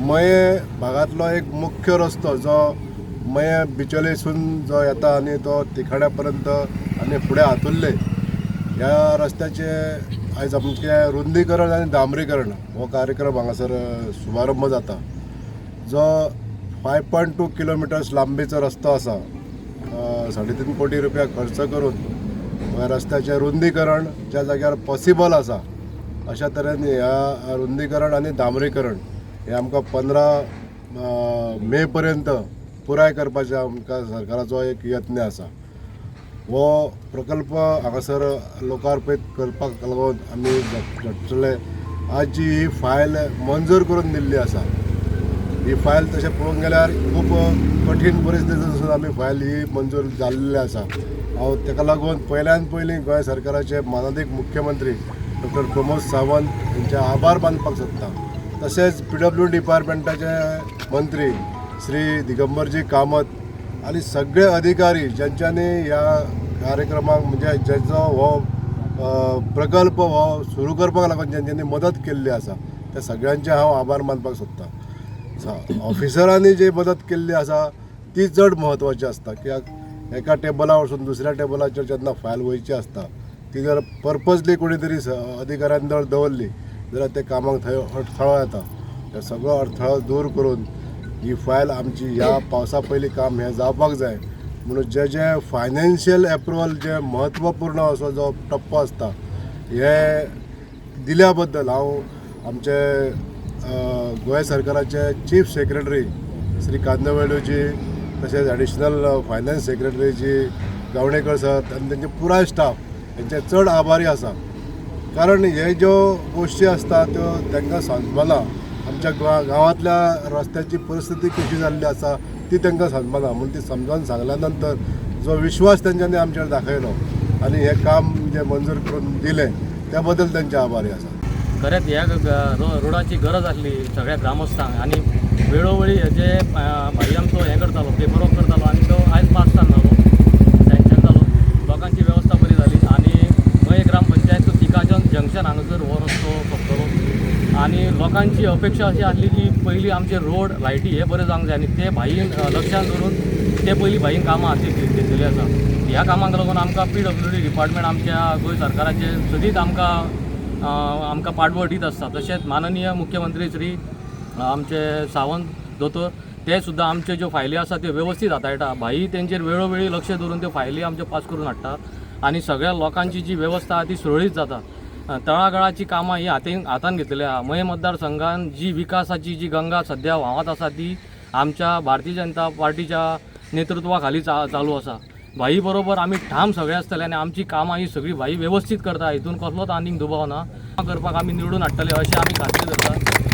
मये भागातलो एक मुख्य रस्तो जो मये बिचोलेसून जो येता आनी तो तिखाड्या पर्यंत आनी फुडें हातुर्ले ह्या रस्त्याचे आयज आमचे रुंदीकरण आनी डांबरीकरण हो कार्यक्रम हांगासर शुभारंभ जाता जो 5.2 किलोमिटर्स लांबीचो रस्तो आसा 3.5 कोटी रुपया खर्च करून ह्या रस्त्याचे रुंदीकरण ज्या जाग्यार पॉसिबल आसा अशा तरेन ह्या रुंदीकरण आनी डांबरीकरण हे आमकां 15 मे पर्यंत पुराय करपाचे आमकां सरकाराचो एक यत्न आसा। हो प्रकल्प हांगासर लोकार्पीत करपाक लागून आमी झटले आज जी ही फायल मंजूर करून दिल्ली आसा ही फायल तशें पळोवंक गेल्यार खूब कठीण परिस्थितींतसून आमी फायल ही मंजूर जाल्ली आसा। हांव ताका लागून पयल्यान पयलीं गोंय सरकाराचे माननीय मुख्यमंत्री डॉ प्रमोद सावंत हांचे आभार मानपाक सोदता। तशेंच PWD डिपार्टमेंटाचे मंत्री श्री दिगंबरजी कामत आनी सगळे अधिकारी ज्यांच्यांनी ह्या कार्यक्रमाक म्हणजे जेचो हो प्रकल्प हो सुरू करपाक लागून ज्यांच्यांनी मदत केल्ली आसा त्या सगळ्यांचे हांव आभार मानपाक सोदतां। ऑफिसरांनी जी मदत केल्ली आसा ती चड म्हत्वाची आसता कित्याक एका टेबला वचून दुसऱ्या टेबलाचेर जेन्ना फायल वयची आसता ती जर पर्पजली कोणी तरी अधिकाऱ्यान जर दवरली जाल्यार ते कामाक थंय अडथळो येता। तो सगळो अडथळो दूर करून ही फायल आमची ह्या पावसा पयलीं काम हें जावपाक जाय म्हणून जे फायनान्शियल एप्रुवल जे म्हत्वपूर्ण असो जो टप्पो आसता हे दिल्या बद्दल हांव आमचे गोंय सरकाराचे चीफ सेक्रेटरी श्री कांदवळूजी तशेंच एडिशनल फायनान्स सेक्रेटरी जी गावणेकर सर आनी तेंचे पुराय स्टाफ हेंचे चड आभारी आसा कारण हे ज्यो गोश्टी आसता त्यो तांकां समजना आमच्या गांवांतल्या रस्त्याची परिस्थिती कशी जाल्ली आसा ती तांकां समजना म्हणून ती समजावन सांगल्या नंतर जो विश्वास तेंच्यांनी आमचेर दाखयलो आनी हे काम जे मंजूर करून दिलें त्या बद्दल तेंचे आभारी आसा। खरेंच ह्या रोडाची गरज आसली सगळ्या ग्रामस्थांक आनी वेळोवेळी जे भाई आमचो हें करतालो पेपर वर्क करतालो आनी तो आयज पास जालो सँक्शन जालो लोकांची वेवस्था बरी जाली आनी मये ग्रामपंचायत तिकाचन जंक्शन हांगासर हो रस्तो सोंपतलो आनी लोकांची अपेक्षा अशी आसली की पयलीं आमचे रोड लायटी हे बरे जावंक जाय आनी ते भाईन लक्षांत दवरून ते पयलीं भाईन कामां हातीक घेतलेली आसा। ह्या कामाक लागून आमकां PWD डिपार्टमेंट आमच्या गोंय सरकाराचे सदींच आमकां पाठबळ दीत आसता। तशेंच माननीय मुख्यमंत्री श्री आमचे सावंत दोतोर ते सुद्दां आमचे ज्यो फायली आसा त्यो वेवस्थीत हाताळटा। भाई तेंचेर वेळोवेळी लक्ष दवरून त्यो फायली आमच्यो पास करून हाडटात आनी सगळ्या लोकांची जी वेवस्था आहा ती सुरळीत जाता। तळागाळाची कामां ही हातान घेतलेली आहा। मये मतदारसंघान जी विकासाची जी गंगा सध्या व्हांवत आसा ती आमच्या भारतीय जनता पार्टीच्या नेतृत्वा खाली चालू आसा। भाई बरोबर आमी ठाम सगळे आसतले आनी आमची कामां ही सगळी भाई वेवस्थीत करता हितून कसलोच आनीक दुबाव ना करपाक आमी निवडून हाडटले अशें आमी खात्री करता।